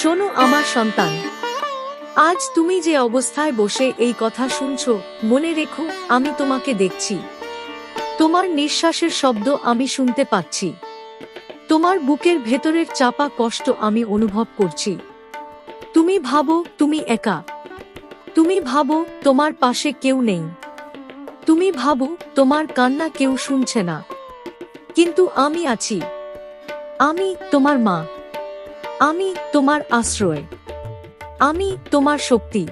শোনো আমার সন্তান, আজ তুমি যে অবস্থায় বসে এই কথা শুনছো, মনে রেখো আমি তোমাকে দেখছি। তোমার নিঃশ্বাসের শব্দ আমি শুনতে পাচ্ছি। তোমার বুকের ভেতরের চাপা কষ্ট আমি অনুভব করছি। তুমি ভাবো তুমি একা। তুমি ভাবো তোমার পাশে কেউ নেই। তুমি ভাবো তোমার কান্না কেউ শুনছে না। কিন্তু আমি আছি। আমি তোমার মা। আমি তোমার আশ্রয়। আমি তোমার শক্তি।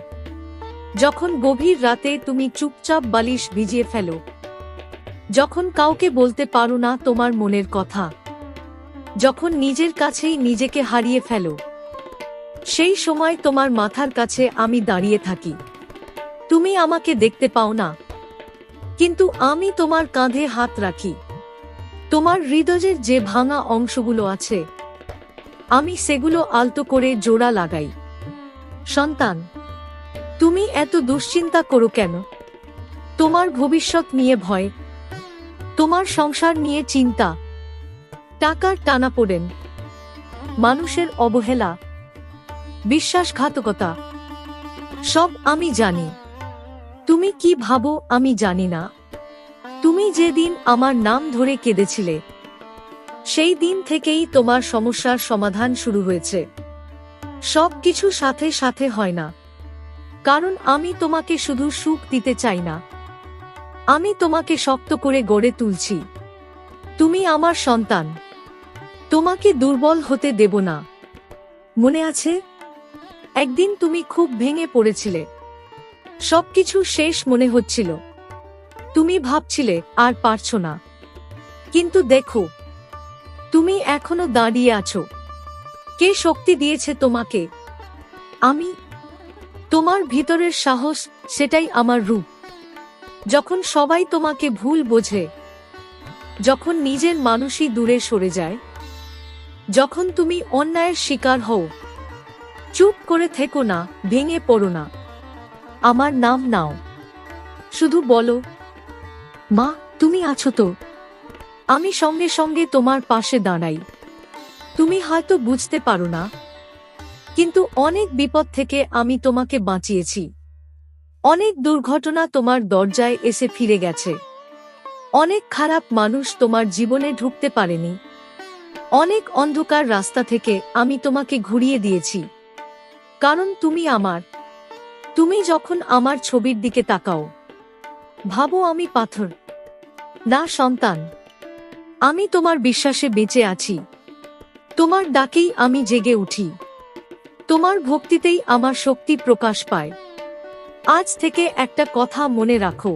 যখন গভীর রাতে তুমি চুপচাপ বালিশ ভিজিয়ে ফেলো, যখন কাউকে বলতে পারো না তোমার মনের কথা, যখন নিজের কাছেই নিজেকে হারিয়ে ফেলো, সেই সময় তোমার মাথার কাছে আমি দাঁড়িয়ে থাকি। তুমি আমাকে দেখতে পাও না, কিন্তু আমি তোমার কাঁধে হাত রাখি। তোমার হৃদয়ের যে ভাঙা অংশগুলো আছে, আমি সেগুলো আলতো করে জোড়া লাগাই। সন্তান, তুমি এত দুশ্চিন্তা করো কেন? তোমার ভবিষ্যৎ নিয়ে ভয়, তোমার সংসার নিয়ে চিন্তা, টাকার টানাপোড়েন, মানুষের অবহেলা, বিশ্বাসঘাতকতা, সব আমি জানি। তুমি কি ভাবো আমি জানি না? তুমি যেদিন আমার নাম ধরে কেঁদেছিলে, সেই দিন থেকেই তোমার সমস্যার সমাধান শুরু হয়েছে। সব কিছু সাথে সাথে হয় না, কারণ আমি তোমাকে শুধু সুখ দিতে চাই না, আমি তোমাকে শক্ত করে গড়ে তুলছি। তুমি আমার সন্তান, তোমাকে দুর্বল হতে দেব না। মনে আছে, একদিন তুমি খুব ভেঙে পড়েছিলে। সবকিছু শেষ মনে হচ্ছিল। তুমি ভাবছিলে আর পারছো না। কিন্তু দেখো, তুমি এখনো দাঁড়িয়ে আছো। কে শক্তি দিয়েছে তোমাকে? আমি। তোমার ভিতরের সাহস, সেটাই আমার রূপ। যখন সবাই তোমাকে ভুল বোঝে, যখন নিজের মানুষই দূরে সরে যায়, যখন তুমি অন্যায়ের শিকার হও, চুপ করে থেকো না, ভেঙে পড়ো না। আমার নাম নাও, শুধু বলো, মা তুমি আছো তো? আমি সঙ্গে সঙ্গে তোমার পাশে দাঁড়াই। তুমি হয়তো বুঝতে পারো না, কিন্তু অনেক বিপদ থেকে আমি তোমাকে বাঁচিয়েছি। অনেক দুর্ঘটনা তোমার দরজায় এসে ফিরে গেছে। অনেক খারাপ মানুষ তোমার জীবনে ঢুকতে পারেনি। অনেক অন্ধকার রাস্তা থেকে আমি তোমাকে ঘুরিয়ে দিয়েছি, কারণ তুমি আমার। তুমি যখন আমার ছবির দিকে তাকাও, ভাবো আমি পাথর না সন্তান। আমি তোমার বিশ্বাসে বেঁচে আছি। তোমার ডাকেই আমি জেগে উঠি। তোমার ভক্তিতেই আমার শক্তি প্রকাশ পায়। আজ থেকে একটা কথা মনে রাখো,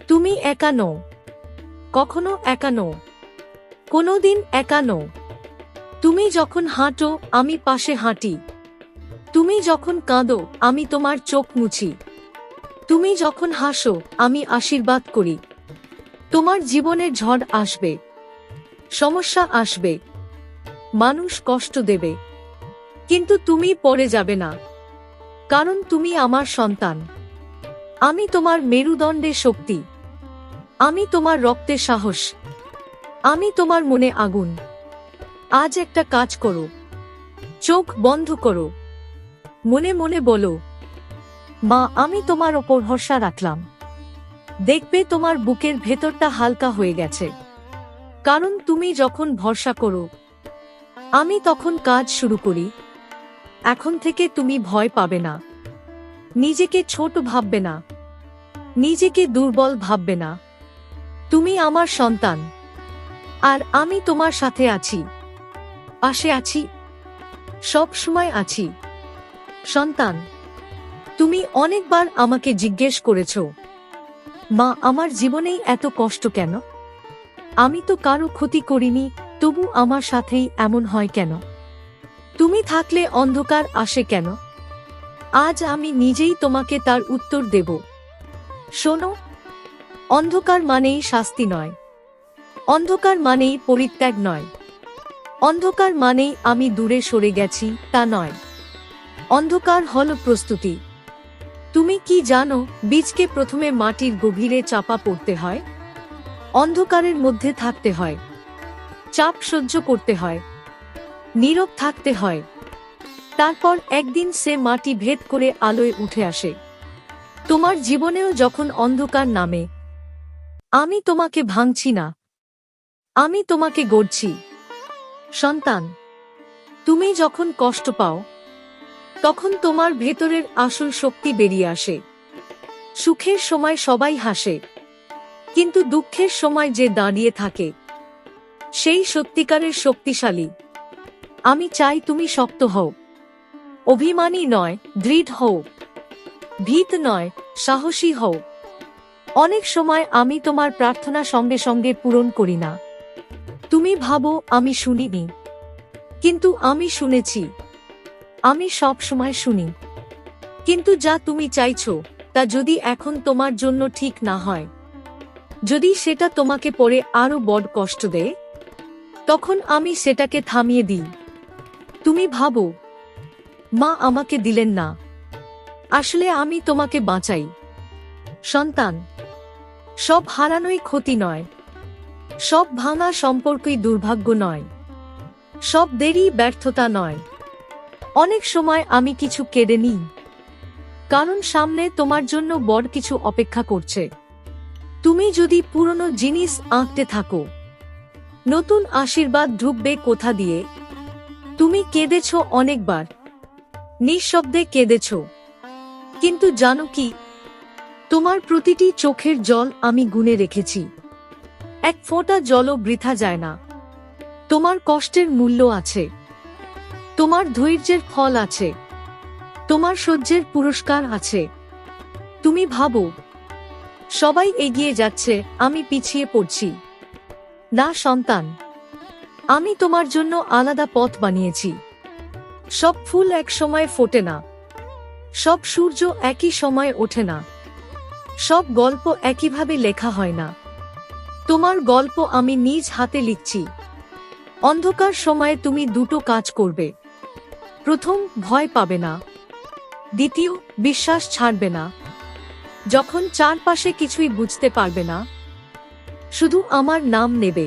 তুমি একা নও। কখনো একা নও। কোনোদিন একা নও। তুমি যখন হাঁটো আমি পাশে হাঁটি। তুমি যখন কাঁদো আমি তোমার চোখ মুছি। তুমি যখন হাসো আমি আশীর্বাদ করি। তোমার জীবনের ঝড় আসবে, সমস্যা আসবে, মানুষ কষ্ট দেবে, কিন্তু তুমি পড়ে যাবে না, কারণ তুমি আমার সন্তান। আমি তোমার মেরুদণ্ডে শক্তি। আমি তোমার রক্তে সাহস। আমি তোমার মনে আগুন। আজ একটা কাজ করো, চোখ বন্ধ করো, মনে মনে বলো, মা আমি তোমার ওপর ভরসা রাখলাম। দেখবে তোমার বুকের ভেতরটা হালকা হয়ে গেছে। কারণ তুমি যখন ভরসা করো, আমি তখন কাজ শুরু করি। এখন থেকে তুমি ভয় পাবে না। নিজেকে ছোট ভাববে না। নিজেকে দুর্বল ভাববে না। তুমি আমার সন্তান, আর আমি তোমার সাথে আছি, পাশে আছি, সব সময় আছি। সন্তান, তুমি অনেকবার আমাকে জিজ্ঞেস করেছ, মা আমার জীবনেই এত কষ্ট কেন? আমি তো কারো ক্ষতি করিনি, তবু আমার সাথেই এমন হয় কেন? তুমি থাকলে অন্ধকার আসে কেন? আজ আমি নিজেই তোমাকে তার উত্তর দেব। শোনো, অন্ধকার মানেই শাস্তি নয়। অন্ধকার মানেই পরিত্যাগ নয়। অন্ধকার মানেই আমি দূরে সরে গেছি তা নয়। অন্ধকার হলো প্রস্তুতি। তুমি কি জানো, বীজকে প্রথমে মাটির গভীরে চাপা পড়তে হয়। অন্ধকারের মধ্যে থাকতে হয়, চাপ সহ্য করতে হয়, নীরব থাকতে হয়, তারপর একদিন সে মাটি ভেদ করে আলোয় উঠে আসে। তোমার জীবনেও যখন অন্ধকার নামে, আমি তোমাকে ভাঙছি না, আমি তোমাকে গড়ছি। সন্তান, তুমি যখন কষ্ট পাও, তখন তোমার ভেতরের আসল শক্তি বেরিয়ে আসে। সুখের সময় সবাই হাসে, কিন্তু দুঃখের সময় যে দাঁড়িয়ে থাকে, সেই সত্যিকারের শক্তিশালী। আমি চাই তুমি শক্ত হও, অভিমানী নয়, দৃঢ় হও, ভীত নয়, সাহসী হও। অনেক সময় আমি তোমার প্রার্থনা সঙ্গে সঙ্গে পূরণ করি না। তুমি ভাবো আমি শুনিনি, কিন্তু আমি শুনেছি। আমি সব সময় শুনি। কিন্তু যা তুমি চাইছো, তা যদি এখন তোমার জন্য ঠিক না হয়, যদি সেটা তোমাকে পরে আরো বড় কষ্ট দেয়, তখন আমি সেটাকে থামিয়ে দিই। তুমি ভাবো, মা আমাকে দিলেন না, আসলে আমি তোমাকে বাঁচাই। সন্তান, সব হারানোই ক্ষতি নয়, সব ভাঙা সম্পর্কই দুর্ভাগ্য নয়, সব দেরি ব্যর্থতা নয়। অনেক সময় আমি কিছু কেড়ে নিই, কারণ সামনে তোমার জন্য বড় কিছু অপেক্ষা করছে। তুমি যদি পুরনো জিনিস আঁকতে থাকো, নতুন আশীর্বাদ ঢুকবে কোথা দিয়ে। তুমি কেঁদেছ অনেকবার, নিঃশব্দে কেঁদেছ, কিন্তু জানো কি, তোমার প্রতিটি চোখের জল আমি গুনে রেখেছি। এক ফোঁটা জলও বৃথা যায় না। তোমার কষ্টের মূল্য আছে, তোমার ধৈর্যের ফল আছে, তোমার সহ্যের পুরস্কার আছে। তুমি ভাবো, সবাই এগিয়ে যাচ্ছে, আমি পিছিয়ে পড়ছি। না সন্তান, আমি তোমার জন্য আলাদা পথ বানিয়েছি। সব ফুল এক সময় ফোটে না, সব সূর্য একই সময় ওঠে না, সব গল্প একইভাবে লেখা হয় না। তোমার গল্প আমি নিজ হাতে লিখছি। অন্ধকার সময়ে তুমি দুটো কাজ করবে। প্রথম, ভয় পাবে না। দ্বিতীয়, বিশ্বাস ছাড়বে না। যখন চারপাশে কিছুই বুঝতে পারবে না, শুধু আমার নাম নেবে,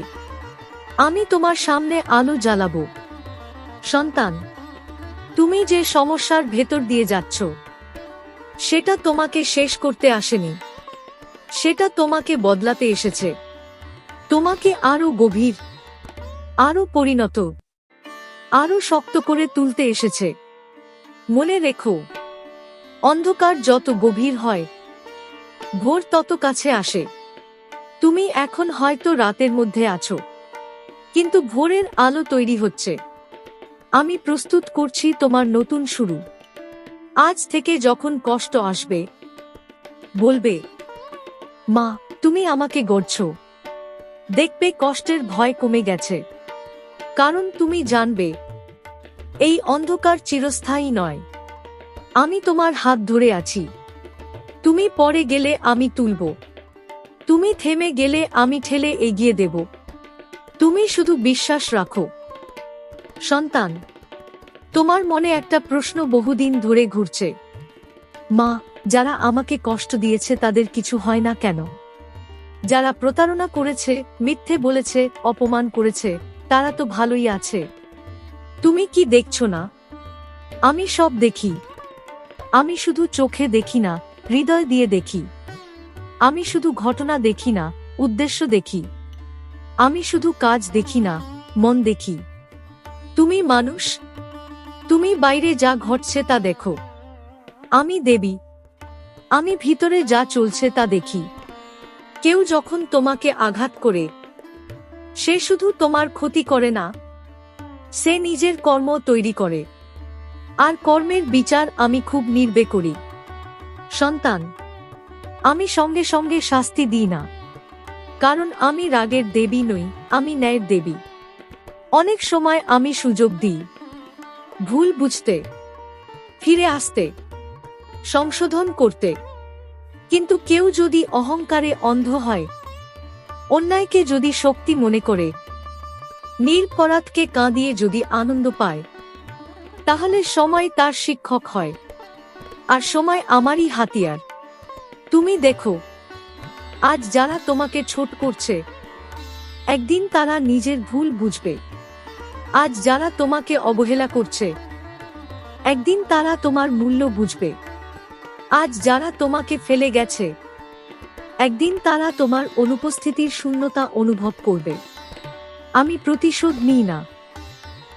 আমি তোমার সামনে আলো জ্বালাবো। সন্তান, তুমি যে সমস্যার ভেতর দিয়ে যাচ্ছ, সেটা তোমাকে শেষ করতে আসেনি, সেটা তোমাকে বদলাতে এসেছে। তোমাকে আরো গভীর, আরো পরিণত, আরো শক্ত করে তুলতে এসেছে। মনে রেখো, অন্ধকার যত গভীর হয়, ভোর তত কাছে আসে। তুমি এখন হয়তো রাতের মধ্যে আছো, কিন্তু ভোরের আলো তৈরি হচ্ছে। আমি প্রস্তুত করছি তোমার নতুন শুরু। আজ থেকে যখন কষ্ট আসবে, বলবে, মা তুমি আমাকে গড়ছো। দেখবে কষ্টের ভয় কমে গেছে, কারণ তুমি জানবে, এই অন্ধকার চিরস্থায়ী নয়। আমি তোমার হাত ধরে আছি। তুমি পড়ে গেলে আমি তুলব, তুমি থেমে গেলে আমি ঠেলে এগিয়ে দেব। তুমি শুধু বিশ্বাস রাখো। সন্তান, তোমার মনে একটা প্রশ্ন বহুদিন ধরে ঘুরছে, মা যারা আমাকে কষ্ট দিয়েছে তাদের কিছু হয় না কেন? যারা প্রতারণা করেছে, মিথ্যে বলেছে, অপমান করেছে, তারা তো ভালোই আছে। তুমি কি দেখছো না? আমি সব দেখি। আমি শুধু চোখে দেখি না, হৃদয় দিয়ে দেখি। আমি শুধু ঘটনা দেখি না, উদ্দেশ্য দেখি। আমি শুধু কাজ দেখি না, মন দেখি। তুমি মানুষ, তুমি বাইরে যা ঘটছে তা দেখো। আমি দেবী, আমি ভিতরে যা চলছে তা দেখি। কেউ যখন তোমাকে আঘাত করে, সে শুধু তোমার ক্ষতি করে না, সে নিজের কর্ম তৈরি করে। আর কর্মের বিচার আমি খুব নির্বে করি। সন্তান, আমি সঙ্গে সঙ্গে শাস্তি দিই না, কারণ আমি রাগের দেবী নই, আমি ন্যায়ের দেবী। অনেক সময় আমি সুযোগ দিই ভুল বুঝতে, ফিরে আসতে, সংশোধন করতে। কিন্তু কেউ যদি অহংকারে অন্ধ হয়, অন্যায়কে যদি শক্তি মনে করে, নিরপরাধকে কাঁদিয়ে যদি আনন্দ পায়, তাহলে সময় তার শিক্ষক হয়, আর সময় আমারই হাতিয়ার। তুমি দেখো, আজ যারা তোমাকে ছোট করছে, একদিন তারা নিজের ভুল বুঝবে। আজ যারা তোমাকে অবহেলা করছে, একদিন তারা তোমার মূল্য বুঝবে। আজ যারা তোমাকে ফেলে গেছে, একদিন তারা তোমার অনুপস্থিতির শূন্যতা অনুভব করবে। আমি প্রতিশোধ নিই না,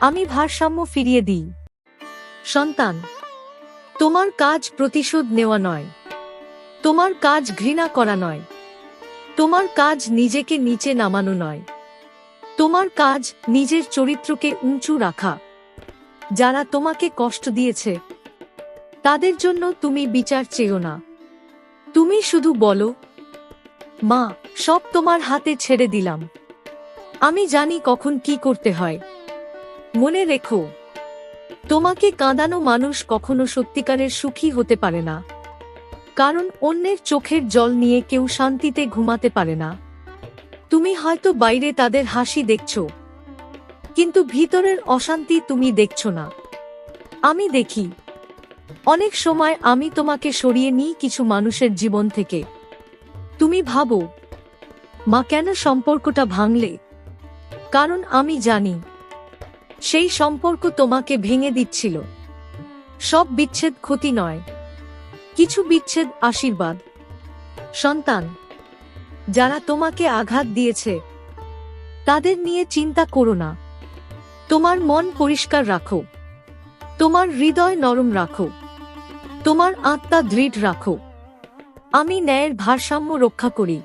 আমি ভারসাম্য ফিরিয়ে দিই। সন্তান, তোমার কাজ প্রতিশোধ নেওয়া নয়, তোমার কাজ ঘৃণা করা নয়, তোমার কাজ নিজেকে নিচে নামানো নয়, তোমার কাজ নিজের চরিত্রকে উঁচু রাখা। যারা তোমাকে কষ্ট দিয়েছে তাদের জন্য তুমি বিচার চেও না। তুমি শুধু বলো, মা, সব তোমার হাতে ছেড়ে দিলাম, আমি জানি কখন কি করতে হয়। মনে রেখো, তোমাকে কাঁদানো মানুষ কখনো সত্যিকারের সুখী হতে পারে না, কারণ অন্যের চোখের জল নিয়ে কেউ শান্তিতে ঘুমাতে পারে না। তুমি হয়তো বাইরে তাদের হাসি দেখছো, কিন্তু ভিতরের অশান্তি তুমি দেখছো না। আমি দেখি। অনেক সময় আমি তোমাকে সরিয়ে নিই কিছু মানুষের জীবন থেকে। তুমি ভাবো, মা কেন সম্পর্কটা ভাঙলে? কারণ আমি জানি সেই সম্পর্ক তোমাকে ভেঙে দিচ্ছিল। সব বিচ্ছেদ ক্ষতি নয়, কিছু বিচ্ছেদ আশীর্বাদ। সন্তান, যারা তোমাকে আঘাত দিয়েছে তাদের নিয়ে চিন্তা করো না। তোমার মন পরিষ্কার রাখো, তোমার হৃদয় নরম রাখো, তোমার আত্মা দৃঢ় রাখো। আমি ন্যায়ের ভারসাম্য রক্ষা করি।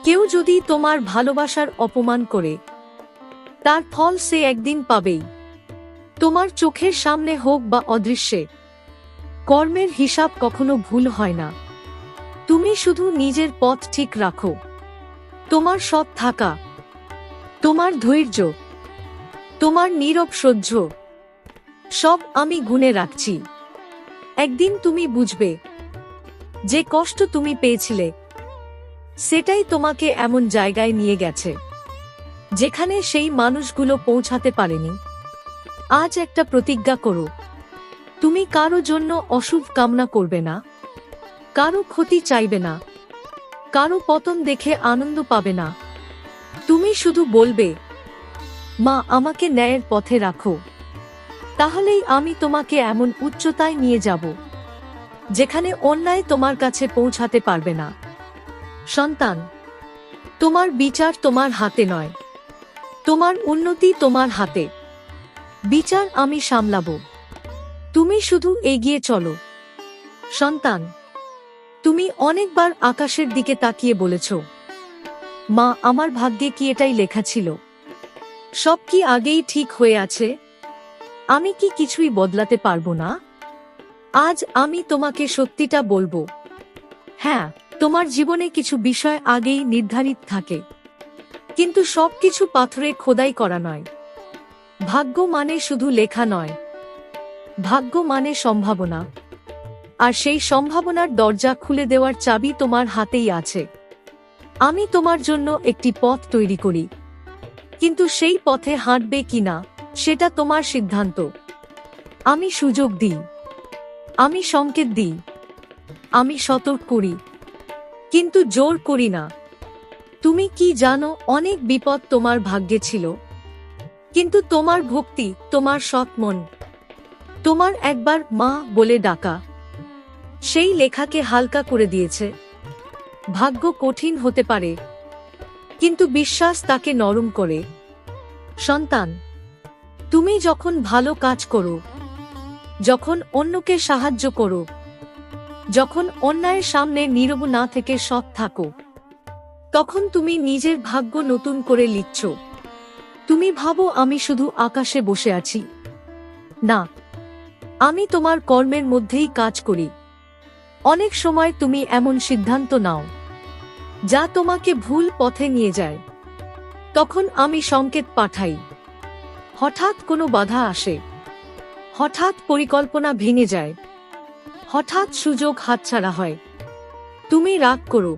কেউ যদি তোমার ভালোবাসার অপমান করে, তার ফল সে একদিন পাবেই, তোমার চোখের সামনে হোক বা অদৃশ্যে। কর্মের হিসাব কখনো ভুল হয় না। তুমি শুধু নিজের পথ ঠিক রাখো। তোমার সৎ থাকা, তোমার ধৈর্য, তোমার নীরব সহ্য, সব আমি গুণে রাখছি। একদিন তুমি বুঝবে, যে কষ্ট তুমি পেয়েছিলে সেটাই তোমাকে এমন জায়গায় নিয়ে গেছে যেখানে সেই মানুষগুলো পৌঁছাতে পারেনি। আজ একটা প্রতিজ্ঞা করো, তুমি কারো জন্য অশুভ কামনা করবে না, কারো ক্ষতি চাইবে না, কারো পতন দেখে আনন্দ পাবে না। তুমি শুধু বলবে, মা, আমাকে ন্যায়ের পথে রাখো। তাহলেই আমি তোমাকে এমন উচ্চতায় নিয়ে যাব যেখানে অন্যায় তোমার কাছে পৌঁছাতে পারবে না। সন্তান, তোমার বিচার তোমার হাতে নয়, তোমার উন্নতি তোমার হাতে। বিচার আমি সামলাবো, তুমি শুধু এগিয়ে চলো। সন্তান, তুমি অনেকবার আকাশের দিকে তাকিয়ে বলেছ, মা, আমার ভাগ্যে কি এটাই লেখা ছিল? সব কি আগেই ঠিক হয়ে আছে? আমি কি কিছুই বদলাতে পারবো না? আজ আমি তোমাকে সত্যিটা বলবো। হ্যাঁ, তোমার জীবনে কিছু বিষয় আগেই নির্ধারিত থাকে, কিন্তু সবকিছু পাথরে খোদাই করা নয়। ভাগ্য মানে শুধু লেখা নয়, ভাগ্য মানে সম্ভাবনা। আর সেই সম্ভাবনার দরজা খুলে দেওয়ার চাবি তোমার হাতেই আছে। আমি তোমার জন্য একটি পথ তৈরি করি, কিন্তু সেই পথে হাঁটবে কিনা সেটা তোমার সিদ্ধান্ত। আমি সুযোগ দিই, আমি সংকেত দিই, আমি সতর্ক করি, কিন্তু জোর করি না। তুমি কি জানো, অনেক বিপদ তোমার ভাগ্যে ছিল, কিন্তু তোমার ভক্তি, তোমার সৎ মন, তোমার একবার মা বলে ডাকা, সেই লেখাকে হালকা করে দিয়েছে। ভাগ্য কঠিন হতে পারে, কিন্তু বিশ্বাস তাকে নরম করে। সন্তান, তুমি যখন ভালো কাজ করো, যখন অন্যকে সাহায্য করো, যখন অন্যায়ের সামনে নীরব না থেকে সৎ থাকো, তখন তুমি নিজের ভাগ্য নতুন করে লিখছ। তুমি ভাবো, আমি শুধু আকাশে বসে আছি। না, আমি তোমার কর্মের মধ্যেই কাজ করি। অনেক সময় তুমি এমন সিদ্ধান্ত নাও যা তোমাকে ভুল পথে নিয়ে যায়। তখন আমি সংকেত পাঠাই। হঠাৎ কোনো বাধা আসে, হঠাৎ পরিকল্পনা ভেঙে যায়, হঠাৎ সুযোগ হাতছাড়া হয়। তুমি রাগ করো,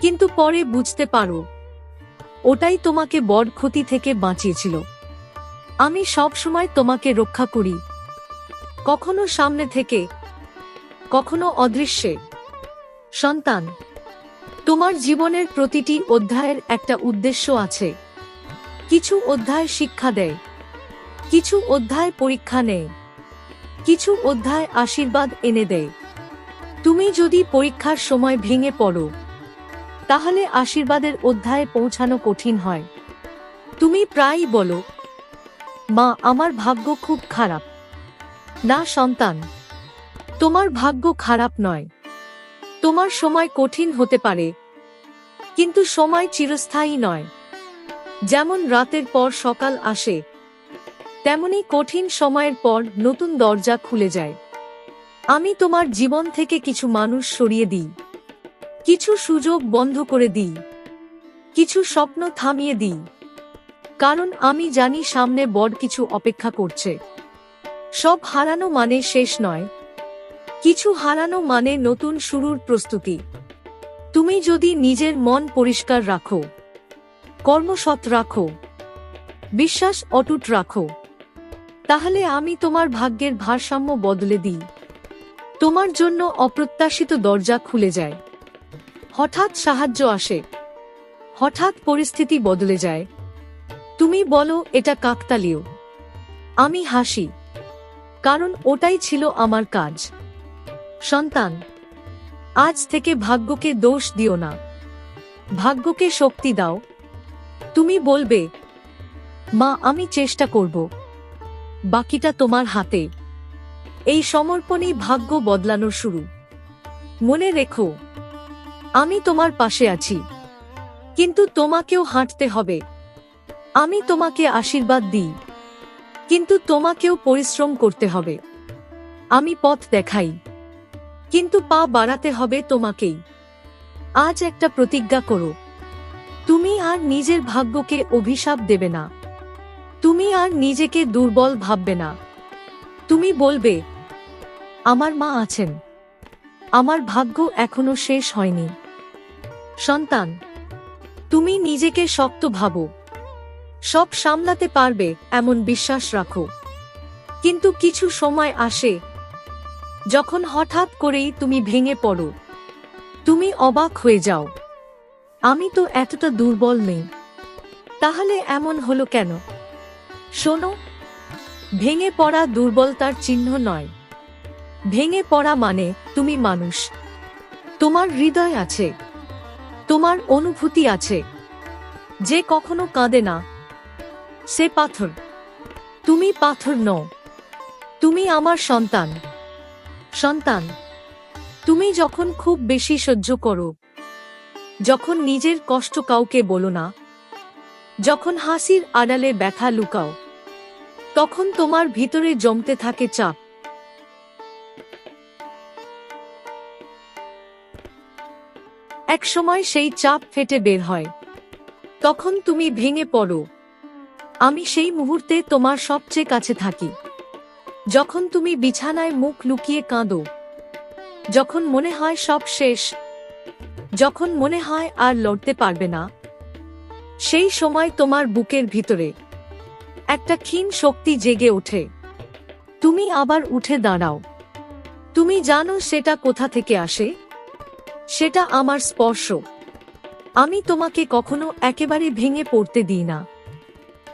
কিন্তু পরে বুঝতে পারো ওটাই তোমাকে বড় ক্ষতি থেকে বাঁচিয়েছিল। আমি সব সময় তোমাকে রক্ষা করি, কখনো সামনে থেকে, কখনো অদৃশ্যে। সন্তান, তোমার জীবনের প্রতিটি অধ্যায়ের একটা উদ্দেশ্য আছে। কিছু অধ্যায় শিক্ষা দেয়, কিছু অধ্যায় পরীক্ষা নেয়, কিছু অধ্যায় আশীর্বাদ এনে দেয়। তুমি যদি পরীক্ষার সময় ভেঙে পড়ো, তাহলে আশীর্বাদের অধ্যায়ে পৌঁছানো কঠিন হয়। তুমি প্রায়ই বলো, মা, আমার ভাগ্য খুব খারাপ। না সন্তান, তোমার ভাগ্য খারাপ নয়। তোমার সময় কঠিন হতে পারে, কিন্তু সময় চিরস্থায়ী নয়। যেমন রাতের পর সকাল আসে, তেমনি কঠিন সময়ের পর নতুন দরজা খুলে যায়। আমি তোমার জীবন থেকে কিছু মানুষ সরিয়ে দিই, কিছু সুযোগ বন্ধ করে দিই, কিছু স্বপ্ন থামিয়ে দিই, কারণ আমি জানি সামনে বড় কিছু অপেক্ষা করছে। সব হারানো মানে শেষ নয়, কিছু হারানো মানে নতুন শুরুর প্রস্তুতি। তুমি যদি নিজের মন পরিষ্কার রাখো, কর্মসৎ রাখো, বিশ্বাস অটুট রাখো, তাহলে আমি তোমার ভাগ্যের ভারসাম্য বদলে দিই। তোমার জন্য অপ্রত্যাশিত দরজা খুলে যায়। হঠাৎ সাহায্য আসে, হঠাৎ পরিস্থিতি বদলে যায়। তুমি বলো, এটা কাকতালীয়। আমি হাসি, কারণ ওটাই ছিল আমার কাজ। সন্তান, আজ থেকে ভাগ্যকে দোষ দিও না, ভাগ্যকে শক্তি দাও। তুমি বলবে, মা, আমি চেষ্টা করব, বাকিটা তোমার হাতে। এই সমর্পণই ভাগ্য বদলানোর শুরু। মনে রেখো, আমি তোমার পাশে আছি, কিন্তু তোমাকেও হাঁটতে হবে। আমি তোমাকে আশীর্বাদ দিই, কিন্তু তোমাকেও পরিশ্রম করতে হবে। আমি পথ দেখাই, কিন্তু পা বাড়াতে হবে তোমাকেই। আজ একটা প্রতিজ্ঞা করো, তুমি আর নিজের ভাগ্যকে অভিশাপ দেবে না, তুমি আর নিজেকে দুর্বল ভাববে না। তুমি বলবে, আমার মা আছেন, আমার ভাগ্য এখনো শেষ হয়নি। সন্তান, তুমি নিজেকে শক্ত ভাবো, সব সামলাতে পারবে এমন বিশ্বাস রাখো। কিন্তু কিছু সময় আসে যখন হঠাৎ করেই তুমি ভেঙে পড়ো। তুমি অবাক হয়ে যাও, আমি তো এতটা দুর্বল নেই, তাহলে এমন হলো কেন? শোনো, ভেঙে পড়া দুর্বলতার চিহ্ন নয়। ভেঙে পড়া মানে তুমি মানুষ। তোমার হৃদয় আছে, তোমার অনুভূতি আছে। যে কখনো কাঁদে না, সে পাথর। তুমি পাথর নও, তুমি আমার সন্তান। সন্তান, তুমি যখন খুব বেশি সহ্য করো, যখন নিজের কষ্ট কাউকে বলো না, যখন হাসির আড়ালে ব্যথা লুকাও, তখন তোমার ভিতরে জমতে থাকে চাপ। একসময় সেই চাপ ফেটে বের হয়, তখন তুমি ভেঙে পড়ো। আমি সেই মুহূর্তে তোমার সবচেয়ে কাছে থাকি। যখন তুমি বিছানায় মুখ লুকিয়ে কাঁদো, যখন মনে হয় সব শেষ, যখন মনে হয় আর লড়তে পারবে না, সেই সময় তোমার বুকের ভিতরে একটা ক্ষীণ শক্তি জেগে ওঠে। তুমি আবার উঠে দাঁড়াও। তুমি জানো সেটা কোথা থেকে আসে? সেটা আমার স্পর্শ। আমি তোমাকে কখনো একেবারে ভেঙে পড়তে দিই না।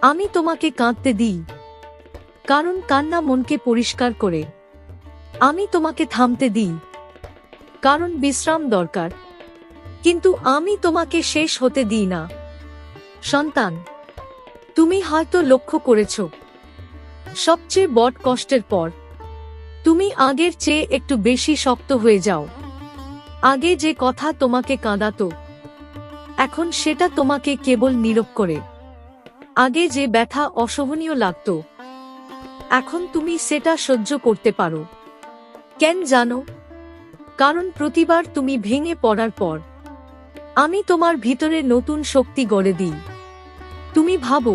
আমি তোমাকে কাঁদতে দিই, কারণ কান্না মনকে পরিষ্কার করে। আমি তোমাকে থামতে দিই, কারণ বিশ্রাম দরকার। কিন্তু আমি তোমাকে শেষ হতে দিই না। সন্তান, তুমি হয়তো লক্ষ্য করেছ, সবচেয়ে বড় কষ্টের পর তুমি আগের চেয়ে একটু বেশি শক্ত হয়ে যাও। আগে যে কথা তোমাকে কাঁদাতো, এখন সেটা তোমাকে কেবল নীরব করে। আগে যে ব্যথা অসহনীয় লাগত, এখন তুমি সেটা সহ্য করতে পারো। কেন জানো? কারণ প্রতিবার তুমি ভেঙে পড়ার পর আমি তোমার ভিতরে নতুন শক্তি গড়ে দিই। তুমি ভাবো,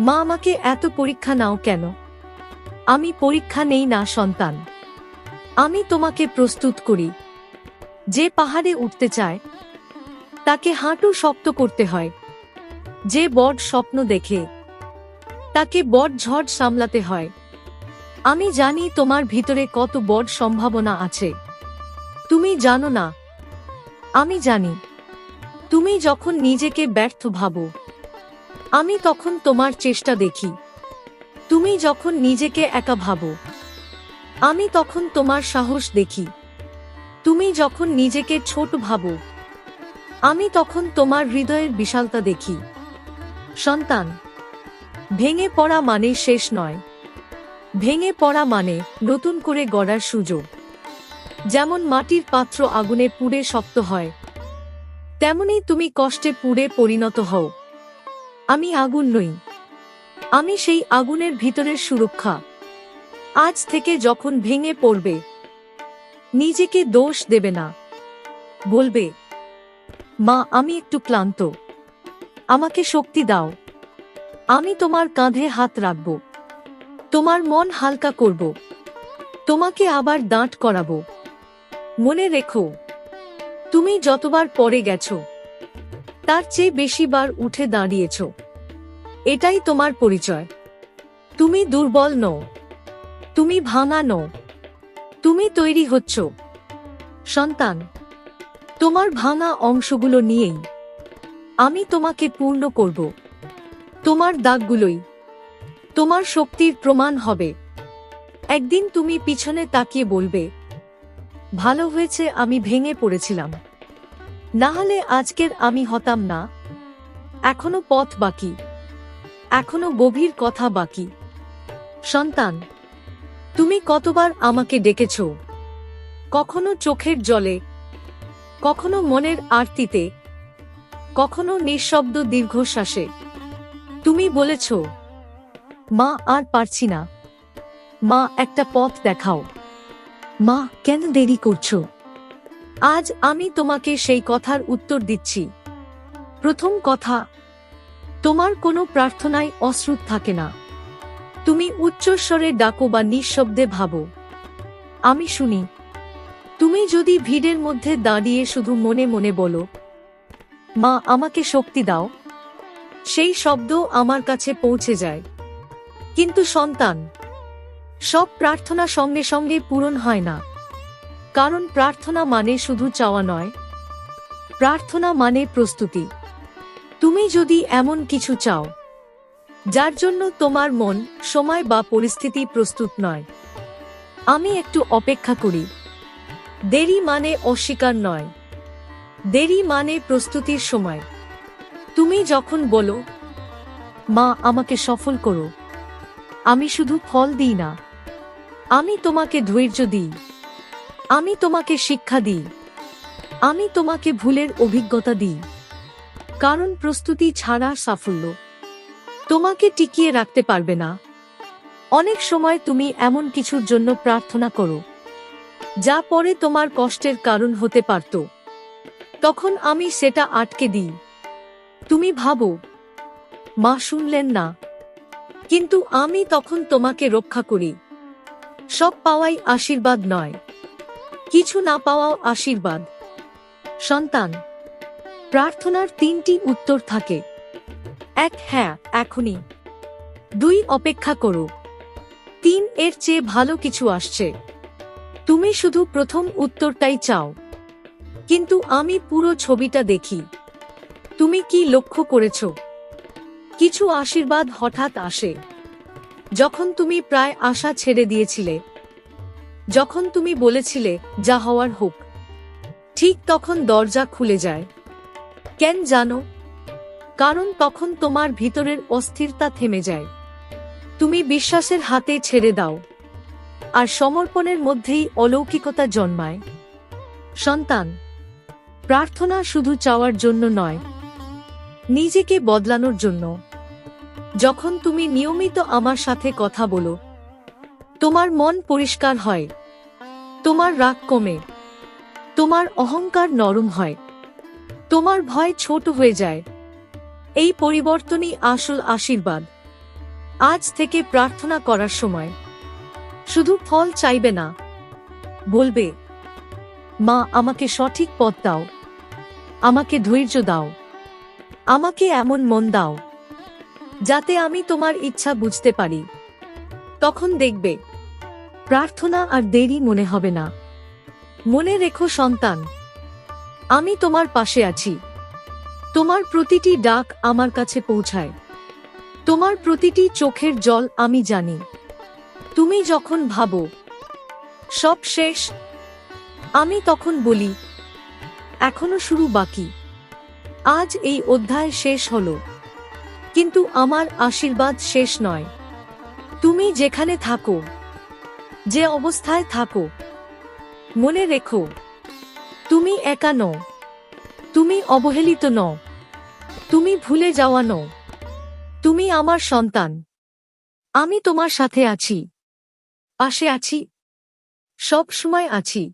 মা আমাকে এত পরীক্ষা নাও কেন? আমি পরীক্ষা নেই না সন্তান, আমি তোমাকে প্রস্তুত করি। যে পাহাড়ে উঠতে চায়, তাকে হাঁটু শক্ত করতে হয়। যে বড় স্বপ্ন দেখে, তাকে বড় ঝড় সামলাতে হয়। আমি জানি তোমার ভিতরে কত বড় সম্ভাবনা আছে। তুমি জানো না, আমি জানি। তুমি যখন নিজেকে ব্যর্থ ভাবো, আমি তখন তোমার চেষ্টা দেখি। তুমি যখন নিজেকে একা ভাবো, আমি তখন তোমার সাহস দেখি। তুমি যখন নিজেকে ছোট ভাবো, আমি তখন তোমার হৃদয়ের বিশালতা দেখি। সন্তান, ভেঙে পড়া মানে শেষ নয়, ভেঙে পড়া মানে নতুন করে গড়ার সুযোগ। যেমন মাটির পাত্র আগুনে পুড়ে শক্ত হয়, তেমনি তুমি কষ্টে পুড়ে পরিণত হও। আমি আগুন নই, আমি সেই আগুনের ভিতরের সুরক্ষা। আজ থেকে যখন ভেঙে পড়বে, নিজেকে দোষ দেবে না। বলবে, মা আমি একটু ক্লান্ত, আমাকে শক্তি দাও। আমি তোমার কাঁধে হাত রাখব, তোমার মন হালকা করব, তোমাকে আবার দাঁড় করাবো। মনে রেখো, তুমি যতবার পড়ে গেছো, তার চেয়ে বেশি বার উঠে দাঁড়িয়েছ। এটাই তোমার পরিচয়। তুমি দুর্বল নও, তুমি ভাঙা নও, তুমি তৈরি হচ্ছ। সন্তান, তোমার ভাঙা অংশগুলো নিয়েই আমি তোমাকে পূর্ণ করব। তোমার দাগগুলোই তোমার শক্তির প্রমাণ হবে। একদিন তুমি পিছনে তাকিয়ে বলবে, ভালো হয়েছে আমি ভেঙে পড়েছিলাম, না হলে আজকের আমি হতাম না। এখনো পথ বাকি, এখনো গভীর কথা বাকি। সন্তান, তুমি কতবার আমাকে ডেকেছ, কখনো চোখের জলে, কখনো মনের আরতিতে, কখনো নিঃশব্দ দীর্ঘশ্বাসে। তুমি বলেছ, মা আর পারছি না, মা একটা পথ দেখাও, মা কেন দেরি করছো? আজ আমি তোমাকে সেই কথার উত্তর দিচ্ছি। প্রথম কথা, তোমার কোনো প্রার্থনায় অশ্রুত থাকে না। তুমি উচ্চস্বরে ডাকো বা নিঃশব্দে ভাবো, আমি শুনি। তুমি যদি ভিড়ের মধ্যে দাঁড়িয়ে শুধু মনে মনে বলো, মা আমাকে শক্তি দাও, সেই শব্দ আমার কাছে পৌঁছে যায়। কিন্তু সন্তান, সব প্রার্থনা সঙ্গে সঙ্গে পূরণ হয় না। কারণ প্রার্থনা মানে শুধু চাওয়া নয়, প্রার্থনা মানে প্রস্তুতি। তুমি যদি এমন কিছু চাও যার জন্য তোমার মন, সময় বা পরিস্থিতি প্রস্তুত নয়, আমি একটু অপেক্ষা করি। দেরি মানে অস্বীকার নয়, দেরি মানে প্রস্তুতির সময়। তুমি যখন বলো, মা আমাকে সফল করো, আমি শুধু ফল দিই না, আমি তোমাকে ধৈর্য দিই, আমি তোমাকে শিক্ষা দিই, আমি তোমাকে ভুলের অভিজ্ঞতা দিই। কারণ প্রস্তুতি ছাড়া সাফল্য তোমাকে টিকিয়ে রাখতে পারবে না। অনেক সময় তুমি এমন কিছুর জন্য প্রার্থনা করো যা পরে তোমার কষ্টের কারণ হতে পারত, তখন আমি সেটা আটকে দিই। তুমি ভাবো, মা শুনলেন না, কিন্তু আমি তখন তোমাকে রক্ষা করি। সব পাওয়াই আশীর্বাদ নয়, কিছু না পাওয়াও আশীর্বাদ। সন্তান, প্রার্থনার 3টি উত্তর থাকে। 1, হ্যাঁ এখনই। 2, অপেক্ষা করো। 3, এর চেয়ে ভালো কিছু আসছে। তুমি শুধু প্রথম উত্তরটাই চাও, কিন্তু আমি পুরো ছবিটা দেখি। তুমি কি লক্ষ্য করেছ? কিছু আশীর্বাদ হঠাৎ আসে যখন তুমি প্রায় আশা ছেড়ে দিয়েছিলে, যখন তুমি বলেছিলে যা হওয়ার হোক। ঠিক তখন দরজা খুলে যায়। কেন জানো? কারণ তখন তোমার ভিতরের অস্থিরতা থেমে যায়। তুমি বিশ্বাসের হাতে ছেড়ে দাও, আর সমর্পণের মধ্যেই অলৌকিকতা জন্মায়। সন্তান, প্রার্থনা শুধু চাওয়ার জন্য নয়, নিজেকে বদলানোর জন্য। যখন তুমি নিয়মিত আমার সাথে কথা বলো, তোমার মন পরিষ্কার হয়, তোমার রাগ কমে, তোমার অহংকার নরম হয়, তোমার ভয় ছোট হয়ে যায়। এই পরিবর্তনই আসল আশীর্বাদ। আজ থেকে প্রার্থনা করার সময় শুধু ফল চাইবে না, বলবে, মা আমাকে সঠিক পথ দাও, আমাকে ধৈর্য দাও, আমাকে এমন মন দাও যাতে আমি তোমার ইচ্ছা বুঝতে পারি। তখন দেখবে প্রার্থনা আর দেরি মনে হবে না। মনে রেখো সন্তান, আমি তোমার পাশে আছি। তোমার প্রতিটি ডাক আমার কাছে পৌঁছায়, তোমার প্রতিটি চোখের জল আমি জানি। তুমি যখন ভাবো, সব শেষ? আমি তখন বলি, এখনো শুরু বাকি। আজ এই অধ্যায় শেষ হলো, কিন্তু আমার আশীর্বাদ শেষ নয়। তুমি যেখানে থাকো, যে অবস্থায় থাকো, মনে রেখো, তুমি একা নও, তুমি অবহেলিত নও, তুমি ভুলে যাওয়া নও, তুমি আমার সন্তান। আমি তোমার সাথে আছি, পাশে আছি, সব সময় আছি।